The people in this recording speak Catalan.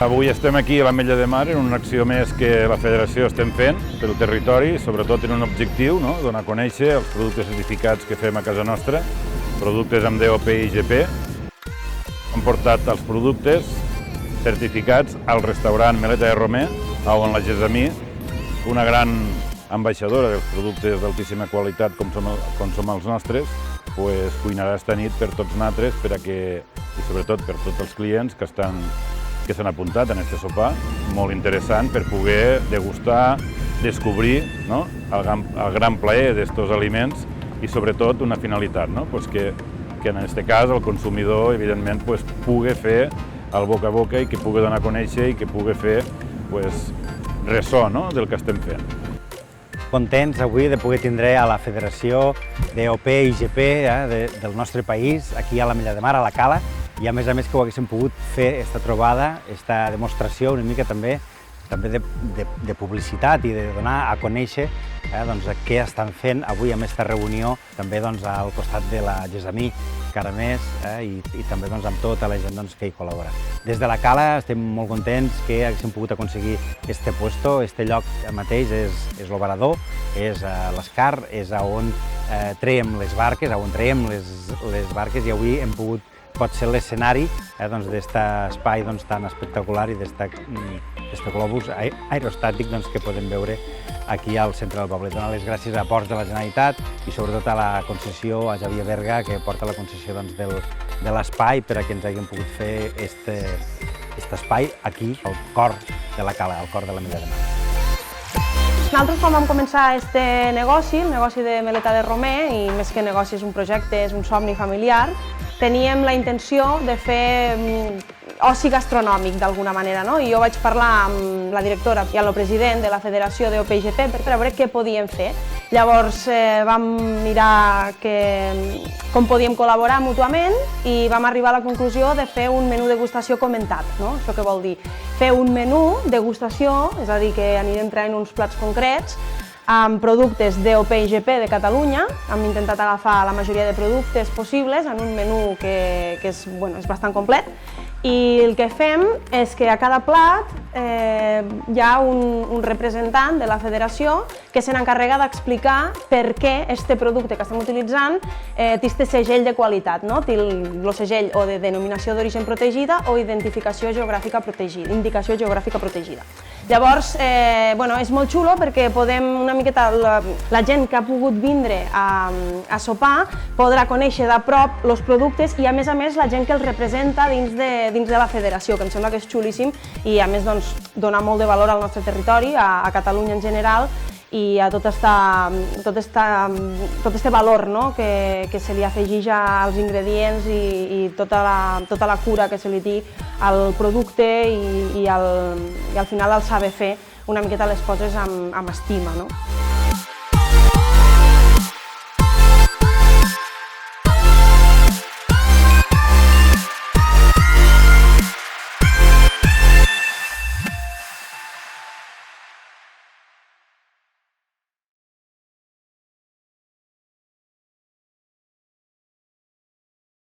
Avui estem aquí a l'Ametlla de Mar en una acció més que la Federació estem fent pel territori, sobretot en un objectiu, donar a conèixer els productes certificats que fem a casa nostra, productes amb DOP i IGP. Hem portat els productes certificats al restaurant Meleta de Romer, on la Gesamí, una gran ambaixadora dels productes d'altíssima qualitat com som els nostres, cuinarà esta nit per tots nosaltres i sobretot per tots els clients que s'han apuntat en aquest sopar, molt interessant per poder degustar, descobrir el gran plaer d'aquests aliments i sobretot una finalitat, que en aquest cas el consumidor evidentment pugui fer el boca a boca i que pugui donar a conèixer i que pugui fer ressò del que estem fent. Contents avui de poder tindre a la Federació DOP i IGP del nostre país, aquí a l'Ametlla de Mar, a la Cala, i a més que ho haguéssim pogut fer, aquesta trobada, aquesta demostració una mica també de publicitat i de donar a conèixer què estan fent avui amb aquesta reunió, també al costat de la Gesamí, encara més, i també amb tota la gent que hi col·labora. Des de la Cala estem molt contents que haguéssim pogut aconseguir aquest lloc. Aquest lloc mateix és l'Ovarador, és l'Escar, és on traiem les barques, i avui hem pogut pot ser l'escenari d'aquest espai tan espectacular i d'aquest globus aerostàtic que podem veure aquí al centre del poble. Donar les gràcies a Ports de la Generalitat i sobretot a la concessió, a Xavier Berga, que porta la concessió de l'espai per a que ens hàgim pogut fer aquest espai aquí, al cor de la Cala, al cor de l'Ametlla de Mar. Nosaltres quan vam començar aquest negoci, el negoci de Meleta de Romer, i més que negoci és un projecte, és un somni familiar, teníem la intenció de fer oci gastronòmic d'alguna manera. I jo vaig parlar amb la directora i amb el president de la Federació DOP-IGP per veure què podíem fer. Llavors vam mirar com podíem col·laborar mútuament i vam arribar a la conclusió de fer un menú degustació comentat. Això què vol dir? Fer un menú degustació, és a dir, que anirem traient uns plats concrets amb productes DOP-IGP de Catalunya. Hem intentat agafar la majoria de productes possibles en un menú que és bastant complet. I el que fem és que a cada plat hi ha un representant de la federació que se n'encarrega d'explicar per què aquest producte que estem utilitzant té aquest segell de qualitat, té el segell o de denominació d'origen protegida o identificació geogràfica protegida, indicació geogràfica protegida. Llavors, és molt xulo perquè podem una miqueta, la gent que ha pogut vindre a sopar podrà conèixer de prop els productes i a més la gent que els representa dins de la federació, que em sembla que és xulíssim i a més dona molt de valor al nostre territori, a Catalunya en general i a tot este valor que se li afegeix als ingredients i tota la cura que se li té al producte i al final el saber fer una miqueta les coses amb estima.